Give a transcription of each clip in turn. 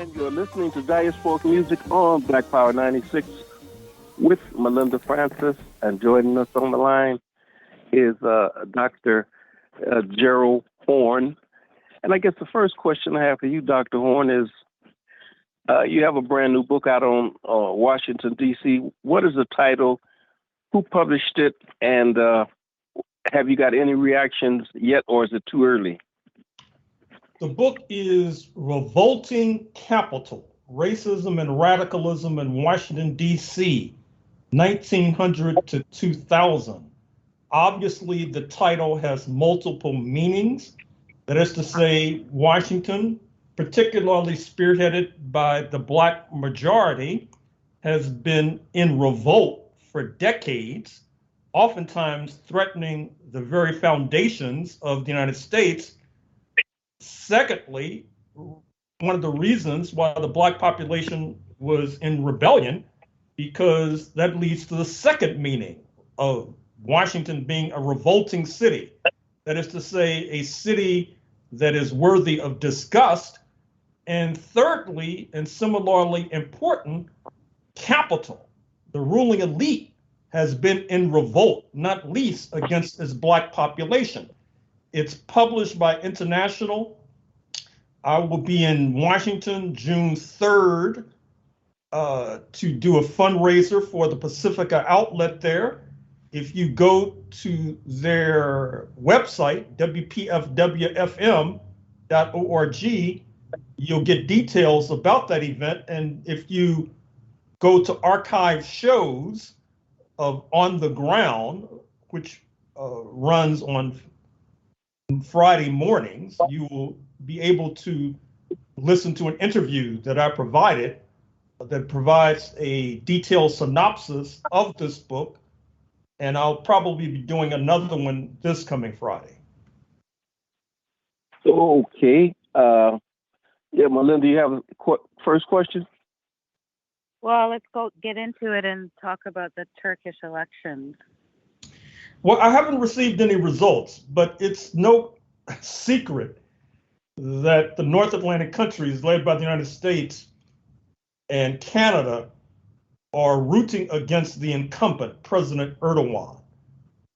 And you're listening to Diasporic Music on Black Power 96 with Melinda Francis. And joining us on the line is Dr. Gerald Horne. And I guess the first question I have for you, Dr. Horne, is you have a brand new book out on Washington, D.C. What is the title? Who published it? And have you got any reactions yet, or is it too early? The book is Revolting Capital, Racism and Radicalism in Washington, D.C., 1900 to 2000. Obviously, the title has multiple meanings. That is to say, Washington, particularly spearheaded by the Black majority, has been in revolt for decades, oftentimes threatening the very foundations of the United States. Secondly, one of the reasons why the Black population was in rebellion, because that leads to the second meaning of Washington being a revolting city. That is to say, a city that is worthy of disgust. And thirdly, and similarly important, capital. The ruling elite has been in revolt, not least against its Black population. It's published by International. I will be in Washington June 3rd to do a fundraiser for the Pacifica outlet there. If you go to their website, wpfwfm.org, you'll get details about that event. And if you go to archive shows of On the Ground, which runs on Friday mornings, you will be able to listen to an interview that I provided that provides a detailed synopsis of this book. And I'll probably be doing another one this coming Friday. Okay. Melinda, you have a first question? Well, let's get into it and talk about the Turkish elections. Well, I haven't received any results, but it's no secret that the North Atlantic countries led by the United States and Canada are rooting against the incumbent, President Erdogan.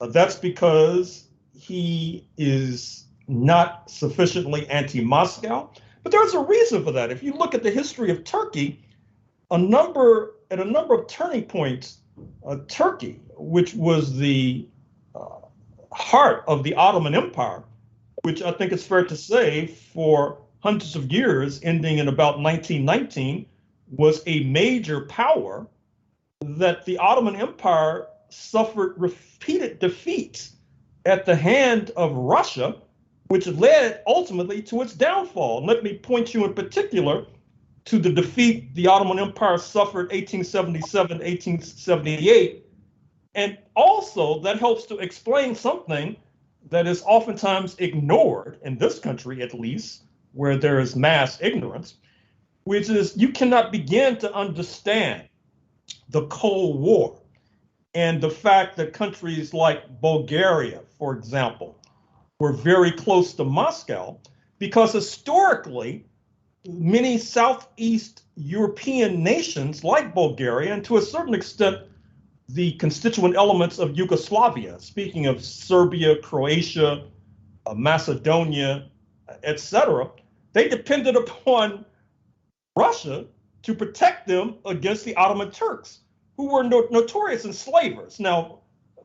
That's because he is not sufficiently anti-Moscow, but there's a reason for that. If you look at the history of Turkey, at a number of turning points, Turkey, which was the heart of the Ottoman Empire, which I think it's fair to say for hundreds of years, ending in about 1919, was a major power, that the Ottoman Empire suffered repeated defeats at the hand of Russia, which led ultimately to its downfall. And let me point you in particular to the defeat the Ottoman Empire suffered 1877, 1878. And also that helps to explain something that is oftentimes ignored in this country, at least, where there is mass ignorance, which is you cannot begin to understand the Cold War and the fact that countries like Bulgaria, for example, were very close to Moscow, because historically, many Southeast European nations like Bulgaria, and to a certain extent, the constituent elements of Yugoslavia, speaking of Serbia, Croatia, Macedonia, etc., they depended upon Russia to protect them against the Ottoman Turks, who were notorious enslavers. Now,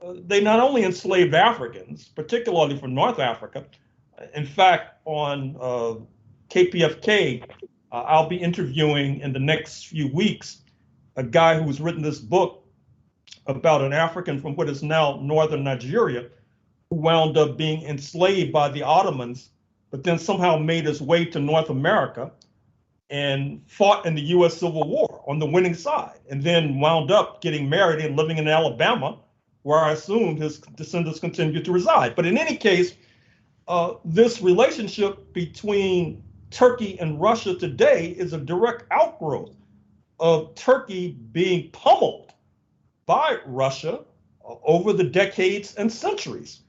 they not only enslaved Africans, particularly from North Africa. In fact, on KPFK, I'll be interviewing in the next few weeks a guy who's written this book about an African from what is now northern Nigeria, who wound up being enslaved by the Ottomans, but then somehow made his way to North America and fought in the U.S. Civil War on the winning side, and then wound up getting married and living in Alabama, where I assumed his descendants continued to reside. But in any case, this relationship between Turkey and Russia today is a direct outgrowth of Turkey being pummeled by Russia over the decades and centuries.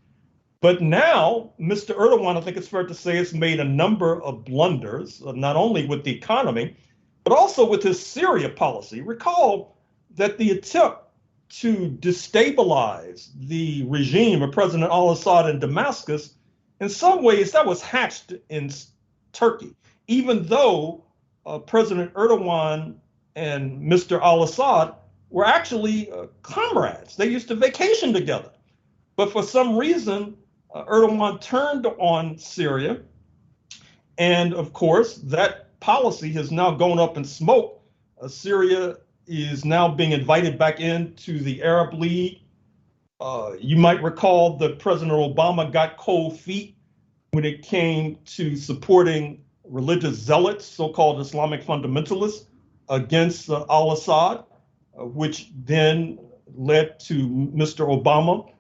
But now, Mr. Erdogan, I think it's fair to say, has made a number of blunders, not only with the economy, but also with his Syria policy. Recall that the attempt to destabilize the regime of President al-Assad in Damascus, in some ways that was hatched in Turkey, even though President Erdogan and Mr. al-Assad were actually comrades. They used to vacation together. But for some reason, Erdogan turned on Syria. And of course, that policy has now gone up in smoke. Syria is now being invited back into the Arab League. You might recall that President Obama got cold feet when it came to supporting religious zealots, so-called Islamic fundamentalists, against al-Assad, which then led to Mr. Obama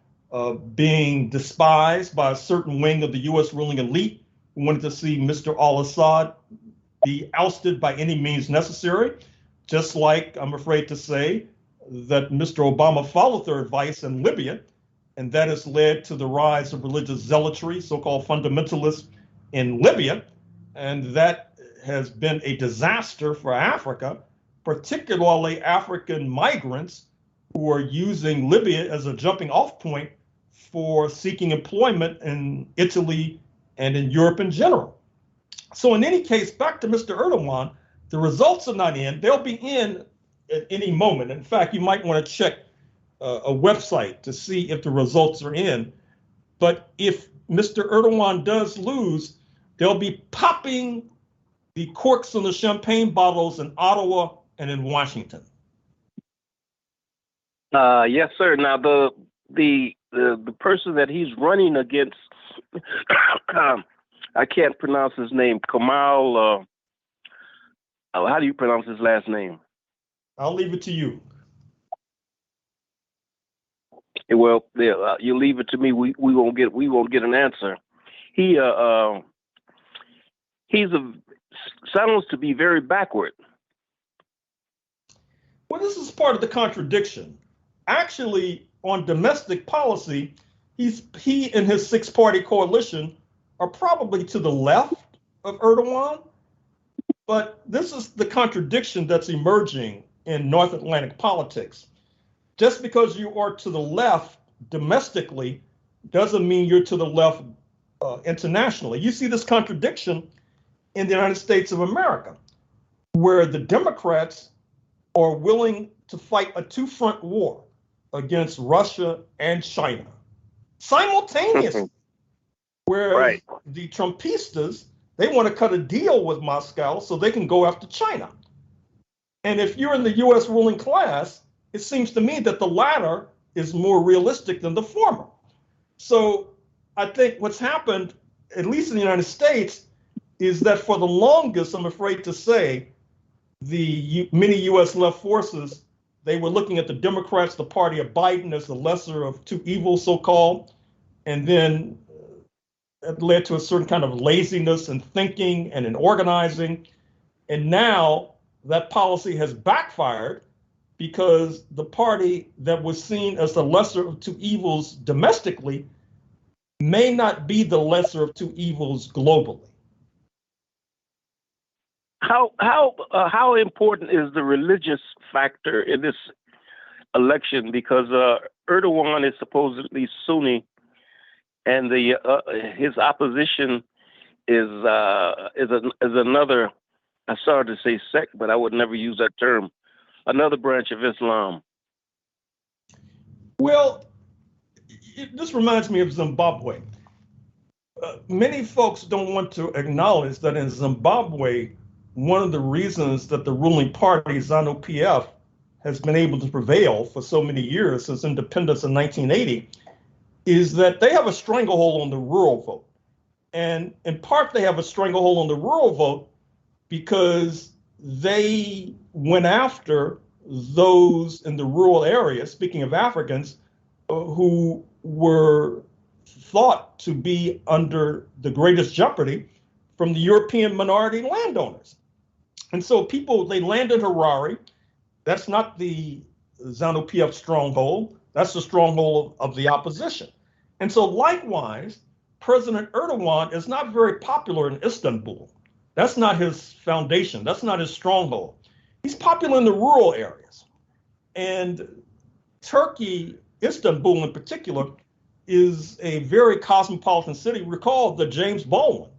being despised by a certain wing of the U.S. ruling elite who wanted to see Mr. al-Assad be ousted by any means necessary, just like I'm afraid to say that Mr. Obama followed their advice in Libya, and that has led to the rise of religious zealotry, so-called fundamentalists in Libya, and that has been a disaster for Africa, particularly African migrants who are using Libya as a jumping off point for seeking employment in Italy and in Europe in general. So in any case, back to Mr. Erdogan, the results are not in. They'll be in at any moment. In fact, you might want to check a website to see if the results are in. But if Mr. Erdogan does lose, they'll be popping the corks on the champagne bottles in Ottawa and in Washington. Yes, sir. Now the person that he's running against, I can't pronounce his name. Kamal. How do you pronounce his last name? I'll leave it to you. Well, you leave it to me. We won't get an answer. He's sounds to be very backward. Well, this is part of the contradiction. Actually, on domestic policy, he and his six-party coalition are probably to the left of Erdogan. But this is the contradiction that's emerging in North Atlantic politics. Just because you are to the left domestically doesn't mean you're to the left internationally. You see this contradiction in the United States of America, where the Democrats are willing to fight a two-front war against Russia and China simultaneously, whereas the Trumpistas, they want to cut a deal with Moscow so they can go after China. And if you're in the U.S. ruling class, it seems to me that the latter is more realistic than the former. So I think what's happened, at least in the United States, is that for the longest, I'm afraid to say, many U.S. left forces, they were looking at the Democrats, the party of Biden, as the lesser of two evils, so-called, and then it led to a certain kind of laziness in thinking and in organizing. And now that policy has backfired because the party that was seen as the lesser of two evils domestically may not be the lesser of two evils globally. How important is the religious factor in this election? Because Erdogan is supposedly Sunni, and his opposition is another. I'm sorry to say sect, but I would never use that term. Another branch of Islam. Well, this reminds me of Zimbabwe. Many folks don't want to acknowledge that in Zimbabwe, one of the reasons that the ruling party, ZANU-PF, has been able to prevail for so many years since independence in 1980 is that they have a stranglehold on the rural vote. And in part, they have a stranglehold on the rural vote because they went after those in the rural areas, speaking of Africans, who were thought to be under the greatest jeopardy from the European minority landowners. And so they land in Harare. That's not the ZANU-PF stronghold. That's the stronghold of the opposition. And so likewise, President Erdogan is not very popular in Istanbul. That's not his foundation. That's not his stronghold. He's popular in the rural areas. And Turkey, Istanbul in particular, is a very cosmopolitan city. Recall that James Baldwin,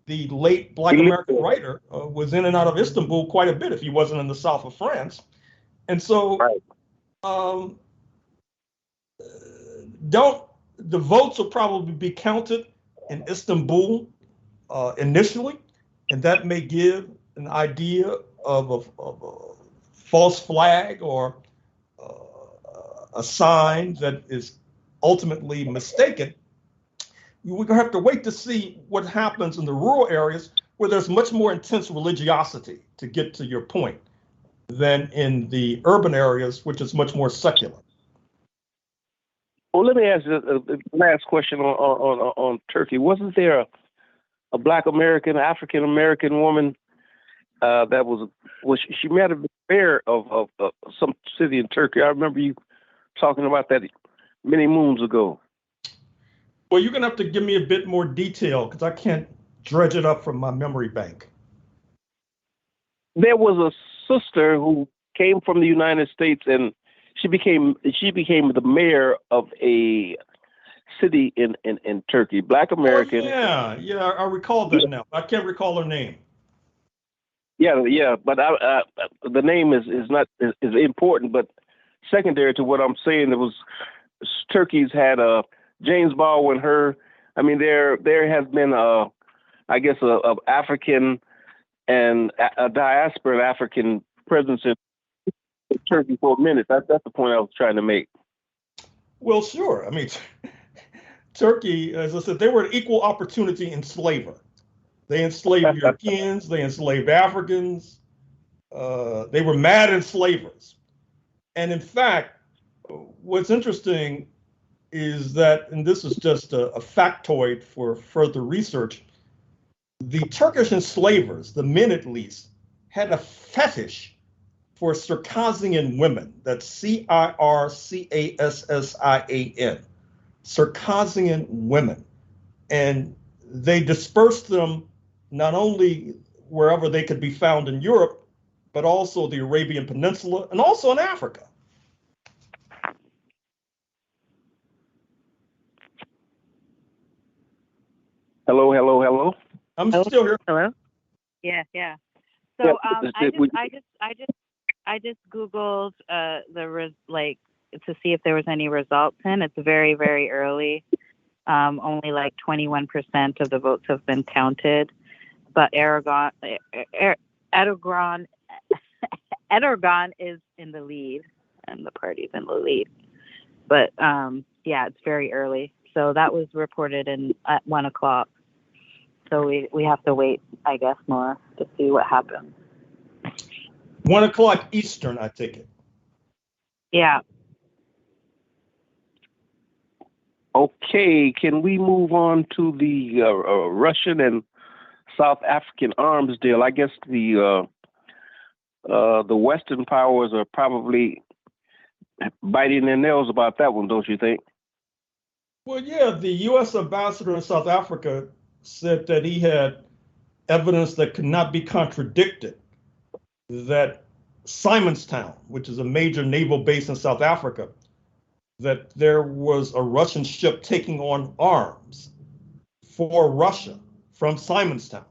the late Black American writer, was in and out of Istanbul quite a bit if he wasn't in the south of France. And so the votes will probably be counted in Istanbul initially, and that may give an idea of a false flag or a sign that is ultimately mistaken. We're going to have to wait to see what happens in the rural areas where there's much more intense religiosity, to get to your point, than in the urban areas, which is much more secular. Well, let me ask you the last question on Turkey. Wasn't there a Black American, African American woman that was she met a mayor of some city in Turkey? I remember you talking about that many moons ago. Well, you're going to have to give me a bit more detail because I can't dredge it up from my memory bank. There was a sister who came from the United States, and she became the mayor of a city in Turkey. Black American. Oh, yeah, I recall that now. I can't recall her name. Yeah, but the name is important, but secondary to what I'm saying, there was Turkey's had James Baldwin. There has been a African and a diaspora of African presence in Turkey for a minute. That's the point I was trying to make. Well, sure. I mean, Turkey, as I said, they were an equal opportunity enslaver. They enslaved Europeans, they enslaved Africans, they were mad enslavers. And in fact, what's interesting is that, and this is just a factoid for further research, the Turkish enslavers, the men at least, had a fetish for Circassian women. That's Circassian, Circassian women. And they dispersed them not only wherever they could be found in Europe, but also the Arabian Peninsula and also in Africa. Hello. I'm still here. Hello. Yeah. So I just Googled to see if there was any results in. It's very, very early. Only like 21% of the votes have been counted, but Erdogan is in the lead, and the party's in the lead. But it's very early. So that was reported at 1:00. So we have to wait, I guess, more to see what happens. 1:00 Eastern, I take it. Yeah. Okay, can we move on to the Russian and South African arms deal? I guess the Western powers are probably biting their nails about that one, don't you think? Well, yeah, the U.S. ambassador in South Africa said that he had evidence that could not be contradicted, that Simonstown, which is a major naval base in South Africa, that there was a Russian ship taking on arms for Russia from Simonstown.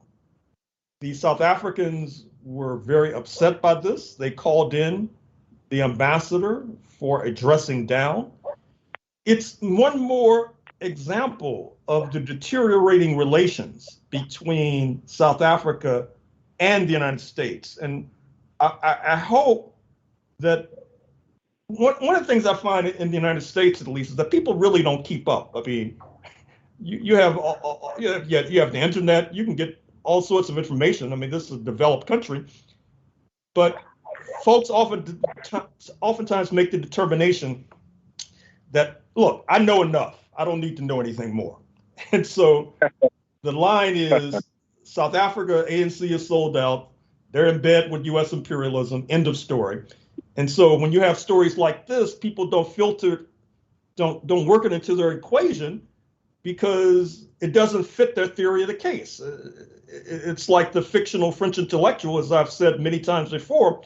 The South Africans were very upset by this. They called in the ambassador for a dressing down. It's one more example of the deteriorating relations between South Africa and the United States. And I hope that one of the things I find in the United States, at least, is that people really don't keep up. I mean, you have the internet, you can get all sorts of information. I mean, this is a developed country, but folks oftentimes make the determination that, look, I know enough. I don't need to know anything more. And so the line is South Africa, ANC is sold out. They're in bed with U.S. imperialism, end of story. And so when you have stories like this, people don't work it into their equation because it doesn't fit their theory of the case. It's like the fictional French intellectual, as I've said many times before,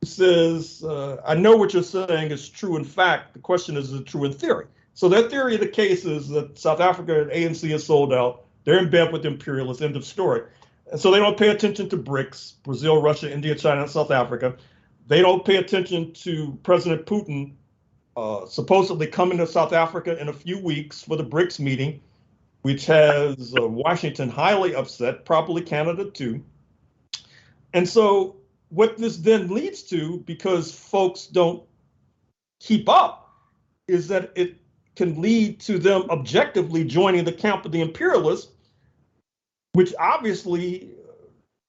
who says, I know what you're saying is true in fact. The question is it true in theory? So their theory of the case is that South Africa and ANC is sold out. They're in bed with the imperialists, end of story. And so they don't pay attention to BRICS, Brazil, Russia, India, China, and South Africa. They don't pay attention to President Putin supposedly coming to South Africa in a few weeks for the BRICS meeting, which has Washington highly upset, probably Canada too. And so what this then leads to, because folks don't keep up, is that it can lead to them objectively joining the camp of the imperialists, which obviously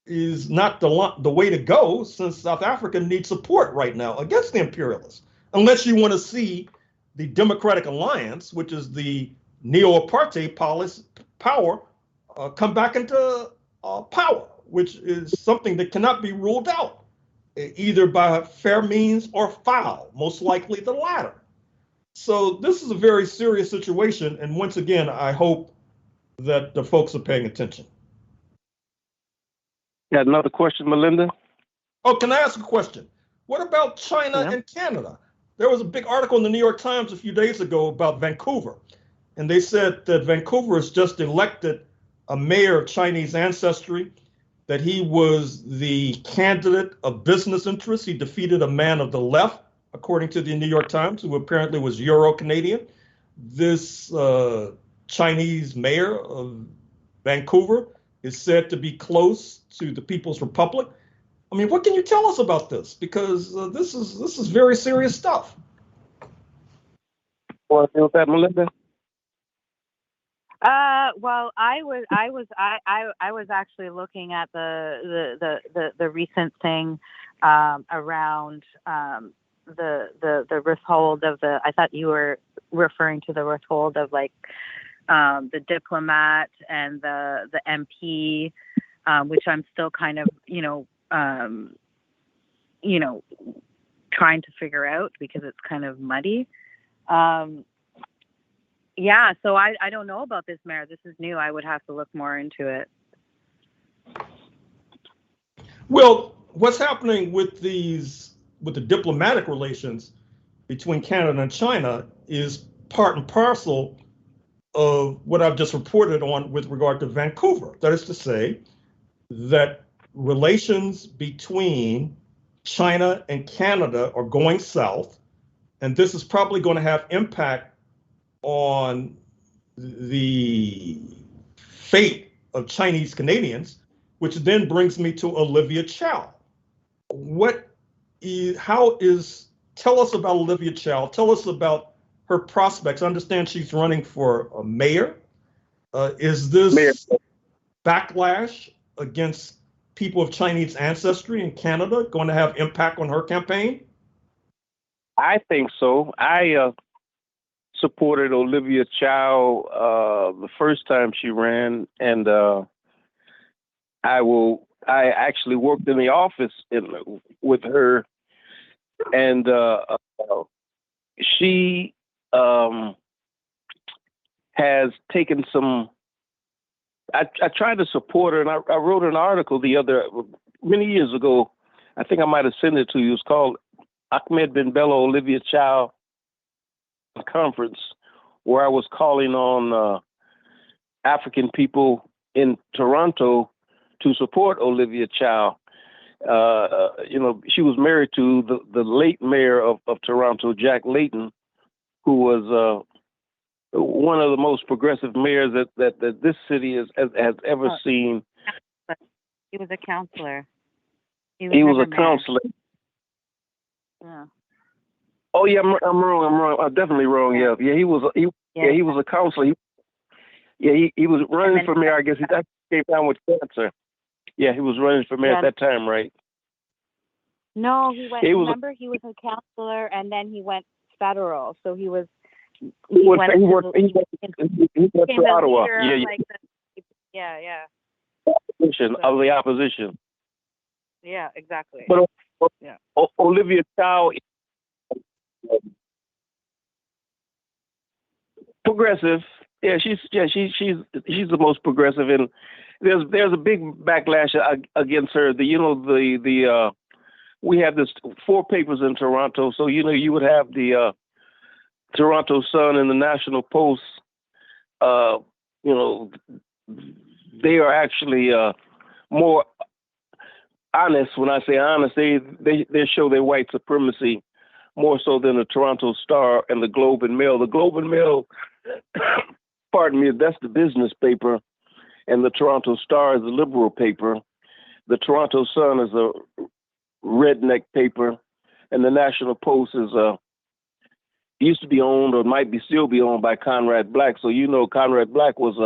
is not the way to go, since South Africa needs support right now against the imperialists. Unless you want to see the Democratic Alliance, which is the neo-apartheid power, come back into power, which is something that cannot be ruled out, either by fair means or foul, most likely the latter. So this is a very serious situation. And once again, I hope that the folks are paying attention. Got another question, Melinda? Oh, can I ask a question? What about China and Canada? There was a big article in the New York Times a few days ago about Vancouver. And they said that Vancouver has just elected a mayor of Chinese ancestry, that he was the candidate of business interests. He defeated a man of the left, according to the New York Times, who apparently was Euro-Canadian. This Chinese mayor of Vancouver is said to be close to the People's Republic. I mean, what can you tell us about this? Because this is very serious stuff. Want to deal with that, Melinda? Well, I was actually looking at the recent thing around the withhold of the. I thought you were referring to the withhold of like the diplomat and the MP, which I'm still kind of trying to figure out because it's kind of muddy. Yeah, so I don't know about this mayor. This is new. I would have to look more into it. Well, what's happening with the diplomatic relations between Canada and China is part and parcel of what I've just reported on with regard to Vancouver. That is to say that relations between China and Canada are going south, and this is probably going to have impact on the fate of Chinese Canadians, which then brings me to Olivia Chow. Tell us about Olivia Chow. Tell us about her prospects. I understand she's running for a mayor. Is this backlash against people of Chinese ancestry in Canada going to have impact on her campaign? I think so. I supported Olivia Chow the first time she ran, and I actually worked in the office with her, and she has taken some. I tried to support her, and I wrote an article many years ago. I think I might have sent it to you. It's called Ahmed Ben Bella Olivia Chow Conference, where I was calling on African people in Toronto to support Olivia Chow. She was married to the late mayor of Toronto, Jack Layton, who was one of the most progressive mayors that this city has ever seen. He was a counselor. He was a counselor. Yeah. Oh yeah, I'm wrong. I'm definitely wrong. Yeah. He was a counselor. He was running for mayor. I guess he came down with cancer. Yeah, he was running for mayor at that time, right? No, he went. Remember, he was a counselor, and then he went federal. So he went to Ottawa. Yeah. Opposition of the opposition. Yeah, exactly. But Olivia Chow, progressive, she's the most progressive, and there's a big backlash against her. We have this 4 papers in Toronto, so you would have the Toronto Sun and the National Post. They are actually more honest. When I say honest, they show their white supremacy more so than the Toronto Star and the Globe and Mail. The Globe and Mail, pardon me, that's the business paper, and the Toronto Star is the liberal paper. The Toronto Sun is a redneck paper, and the National Post is used to be owned or might be still be owned by Conrad Black. So Conrad Black was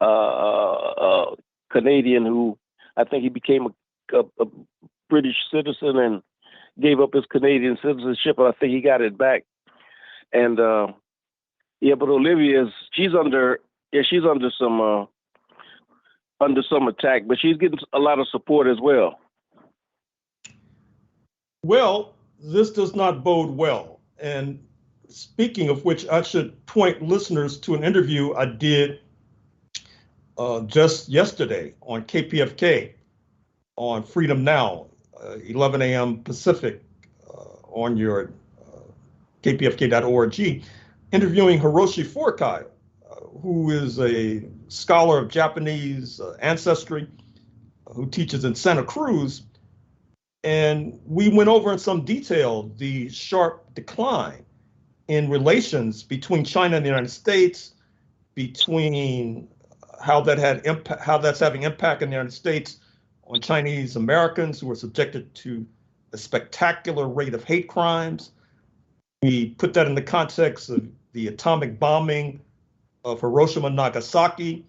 a Canadian who I think he became a British citizen and gave up his Canadian citizenship, and I think he got it back. And but Olivia she's under some attack, but she's getting a lot of support as well. Well, this does not bode well. And speaking of which, I should point listeners to an interview I did just yesterday on KPFK on Freedom Now, 11 a.m. Pacific, on your kpfk.org, interviewing Hiroshi Furukai, who is a scholar of Japanese ancestry, who teaches in Santa Cruz. And we went over in some detail the sharp decline in relations between China and the United States, between how that's having impact in the United States on Chinese Americans who are subjected to a spectacular rate of hate crimes. We put that in the context of the atomic bombing of Hiroshima and Nagasaki,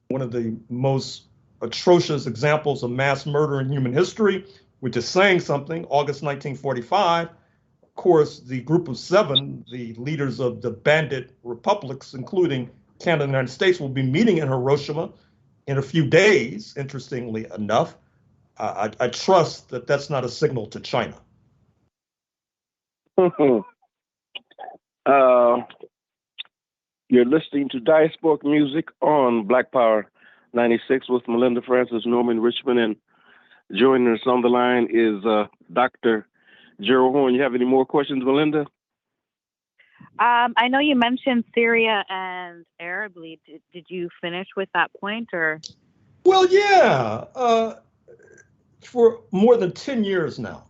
one of the most atrocious examples of mass murder in human history, which is saying something. August 1945, of course, the Group of Seven, the leaders of the bandit republics, including Canada and the United States, will be meeting in Hiroshima in a few days, interestingly enough. I trust that that's not a signal to China. You're listening to Diasporic Music on Black Power 96 with Melinda Francis, Norman Richmond, and joining us on the line is Dr. Gerald Horne. You have any more questions, Melinda? I know you mentioned Syria and Arab League. Did you finish with that point, or? Well, yeah. For more than 10 years now,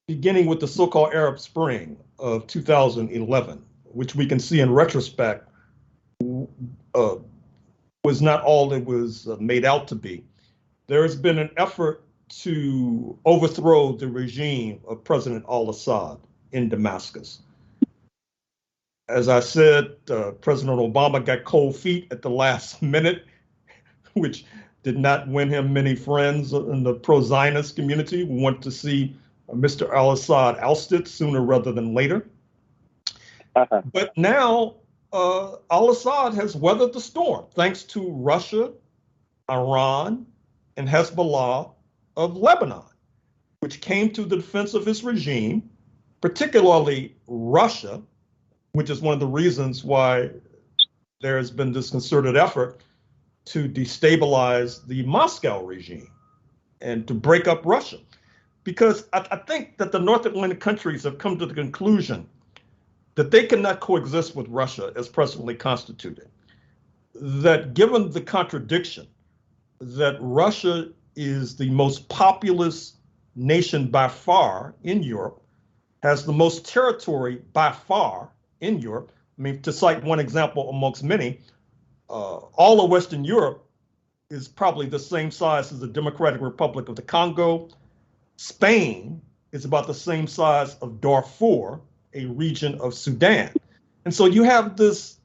beginning with the so-called Arab Spring of 2011, which we can see in retrospect was not all it was made out to be. There has been an effort to overthrow the regime of President al-Assad in Damascus. As I said, President Obama got cold feet at the last minute, which did not win him many friends in the pro-Zionist community. We want to see Mr. al-Assad ousted sooner rather than later. But now al-Assad has weathered the storm thanks to Russia, Iran, and Hezbollah of Lebanon, which came to the defense of his regime, particularly Russia, which is one of the reasons why there has been this concerted effort to destabilize the Moscow regime and to break up Russia. Because I think that the North Atlantic countries have come to the conclusion that they cannot coexist with Russia as presently constituted. That given the contradiction that Russia is the most populous nation by far in Europe, has the most territory by far in Europe. I mean, to cite one example amongst many, all of Western Europe is probably the same size as the Democratic Republic of the Congo. Spain is about the same size of Darfur, a region of Sudan. And so you have this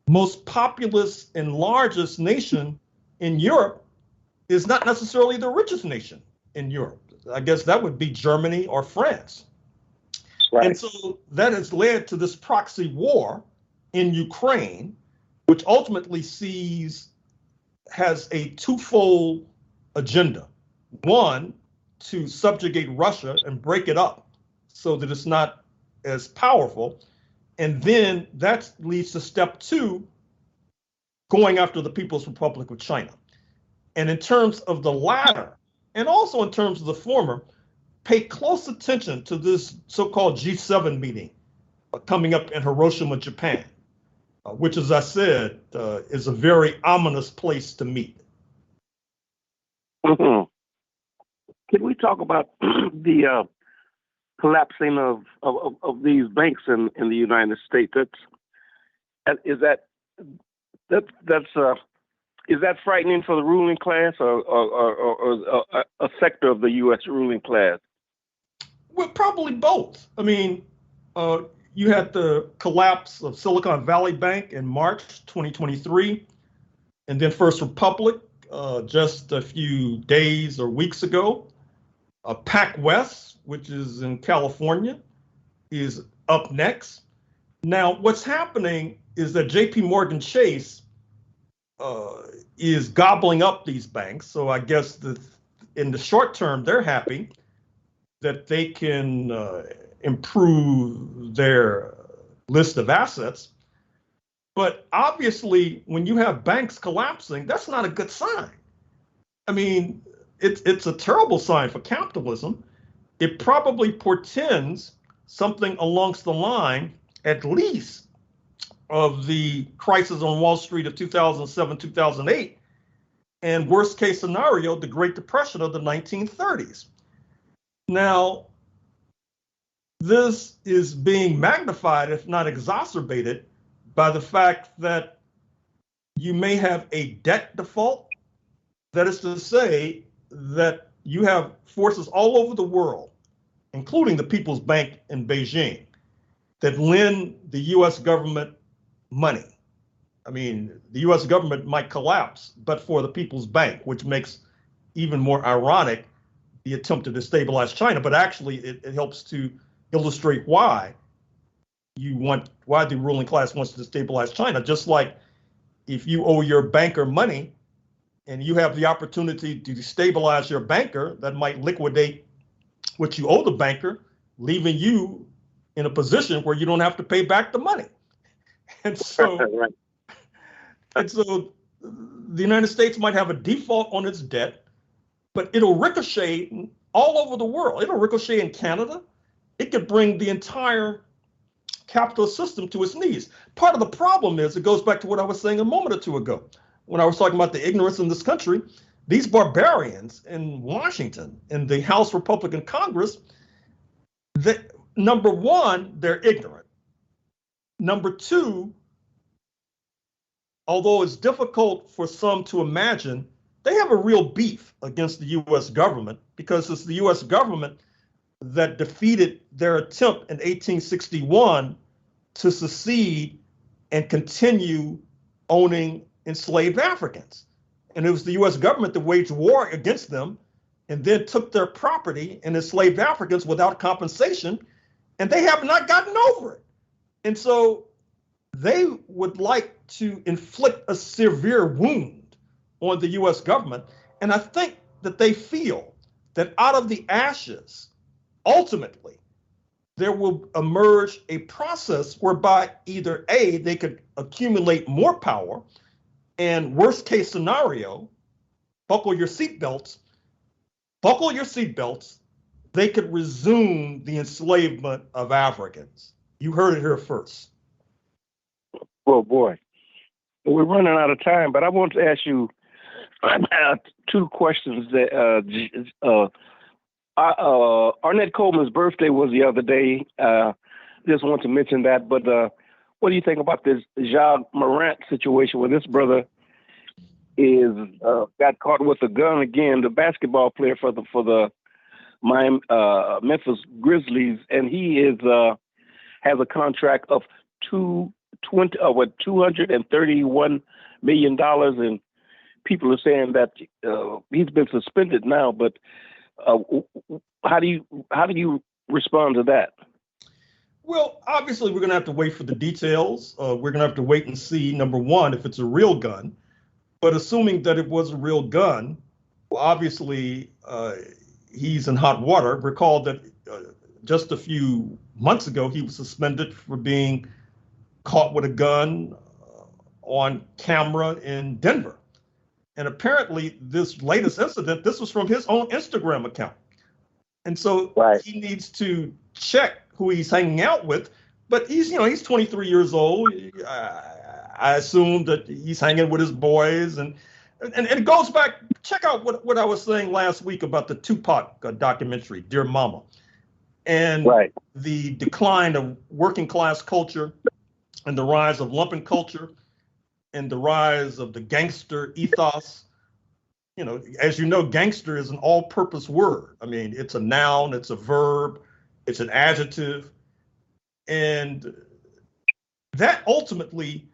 most populous and largest nation in Europe is not necessarily the richest nation in Europe. I guess that would be Germany or France. Right. And so that has led to this proxy war in Ukraine, which ultimately has a twofold agenda. One, to subjugate Russia and break it up so that it's not as powerful. And then that leads to step two, going after the People's Republic of China. And in terms of the latter, and also in terms of the former, pay close attention to this so-called G7 meeting coming up in Hiroshima, Japan, which, as I said, is a very ominous place to meet. Mm-hmm. Can we talk about the collapsing of these banks in the United States? Is that frightening for the ruling class, or a sector of the U.S. ruling class? Well, probably both. I mean, you had the collapse of Silicon Valley Bank in March 2023, and then First Republic just a few days or weeks ago. PacWest, which is in California, is up next. Now, what's happening is that JP Morgan Chase is gobbling up these banks. So I guess in the short term, they're happy that they can improve their list of assets. But obviously, when you have banks collapsing, that's not a good sign. I mean, it's a terrible sign for capitalism. It probably portends something along the line, at least, of the crisis on Wall Street of 2007, 2008, and worst case scenario, the Great Depression of the 1930s. Now, this is being magnified, if not exacerbated, by the fact that you may have a debt default. That is to say that you have forces all over the world, including the People's Bank in Beijing, that lend the US government money. I mean, the US government might collapse, but for the People's Bank, which makes even more ironic the attempt to destabilize China, but actually it helps to illustrate why the ruling class wants to destabilize China. Just like if you owe your banker money and you have the opportunity to destabilize your banker, that might liquidate what you owe the banker, leaving you in a position where you don't have to pay back the money. And so, the United States might have a default on its debt, but it'll ricochet all over the world. It'll ricochet in Canada. It could bring the entire capitalist system to its knees. Part of the problem is, it goes back to what I was saying a moment or two ago, when I was talking about the ignorance in this country. These barbarians in Washington, in the House Republican Congress, number one, they're ignorant. Number two, although it's difficult for some to imagine, they have a real beef against the US government, because it's the US government that defeated their attempt in 1861 to secede and continue owning enslaved Africans. And it was the US government that waged war against them and then took their property and enslaved Africans without compensation, and they have not gotten over it. And so they would like to inflict a severe wound on the US government. And I think that they feel that out of the ashes, ultimately, there will emerge a process whereby either A, they could accumulate more power, and worst case scenario, buckle your seatbelts, they could resume the enslavement of Africans. You heard it here first. Oh boy, we're running out of time, but I want to ask you two questions. That Arnett Coleman's birthday was the other day. Just want to mention that. But what do you think about this Jacques Morant situation, where this brother is got caught with a gun again, the basketball player for the Memphis Grizzlies, and he is has a contract of $231 million, and people are saying that he's been suspended now. But how do you respond to that? Well, obviously, we're going to have to wait for the details. We're going to have to wait and see, number one, if it's a real gun. But assuming that it was a real gun, well, obviously, he's in hot water. Recall that just a few months ago, he was suspended for being caught with a gun on camera in Denver. And apparently this latest incident, this was from his own Instagram account. And so he needs to check who he's hanging out with. But he's 23 years old. I assume that he's hanging with his boys. And it goes back, check out what I was saying last week about the Tupac documentary, Dear Mama, and the decline of working class culture and the rise of lumpen culture and the rise of the gangster ethos. As you know, gangster is an all-purpose word. I mean, it's a noun, it's a verb, it's an adjective. And that ultimately,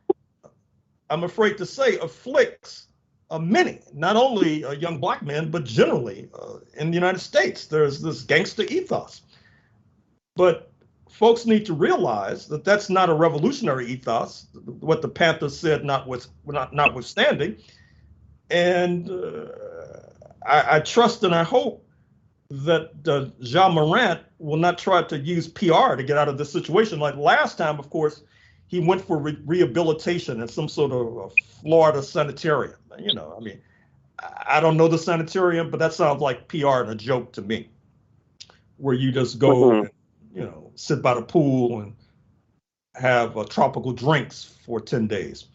I'm afraid to say, afflicts many, not only young black men, but generally in the United States. There's this gangster ethos. But folks need to realize that that's not a revolutionary ethos, what the Panthers said notwithstanding. And I trust and I hope that Jean Morant will not try to use PR to get out of this situation. Like last time, of course, he went for rehabilitation in some sort of Florida sanitarium. I don't know the sanitarium, but that sounds like PR and a joke to me, where you just go and, sit by the pool and have tropical drinks for 10 days.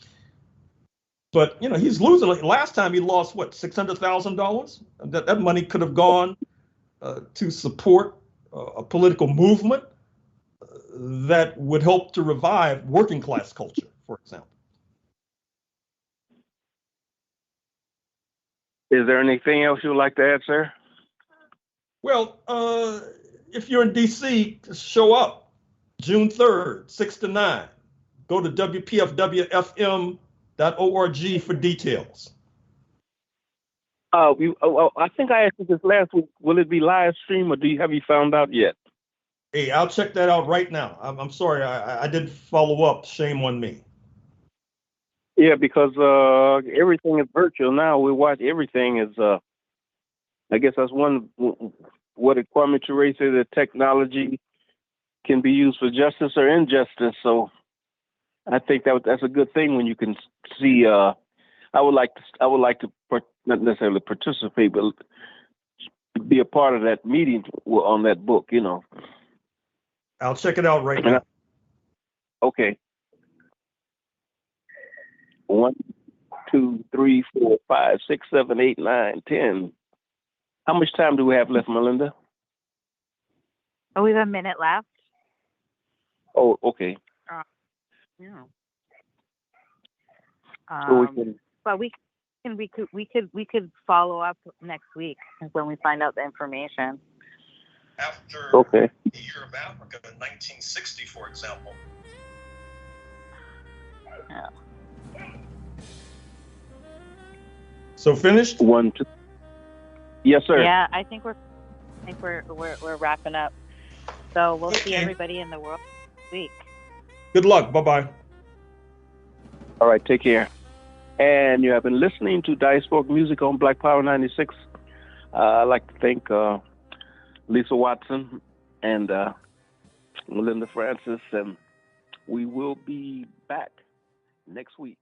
But, he's losing. Last time he lost, what, $600,000? That money could have gone to support a political movement that would help to revive working class culture, for example. Is there anything else you would like to add, sir? Well, if you're in D.C., show up June 3rd, 6 to 9. Go to WPFWFM.org for details. I think I asked you this last week. Will it be live stream or have you found out yet? Hey, I'll check that out right now. I'm sorry, I didn't follow up. Shame on me. Yeah, because everything is virtual now. We watch everything is. I guess that's one. What Kwame Ture said, that technology can be used for justice or injustice. So I think that's a good thing when you can see. I would like to not necessarily participate, but be a part of that meeting on that book. I'll check it out right now. Okay. 1, 2, 3, 4, 5, 6, 7, 8, 9, 10. How much time do we have left, Melinda? Oh, we have a minute left. Oh, okay. Yeah. So but we could follow up next week when we find out the information. After the year of Africa in 1960, for example. Yeah. So finished? 1, 2. Yes, sir. Yeah, I think we're wrapping up. So we'll see everybody in the world next week. Good luck. Bye-bye. All right, take care. And you have been listening to Diasporic Music on Black Power 96. I'd like to thank Lisa Watson and Melinda Francis, and we will be back next week.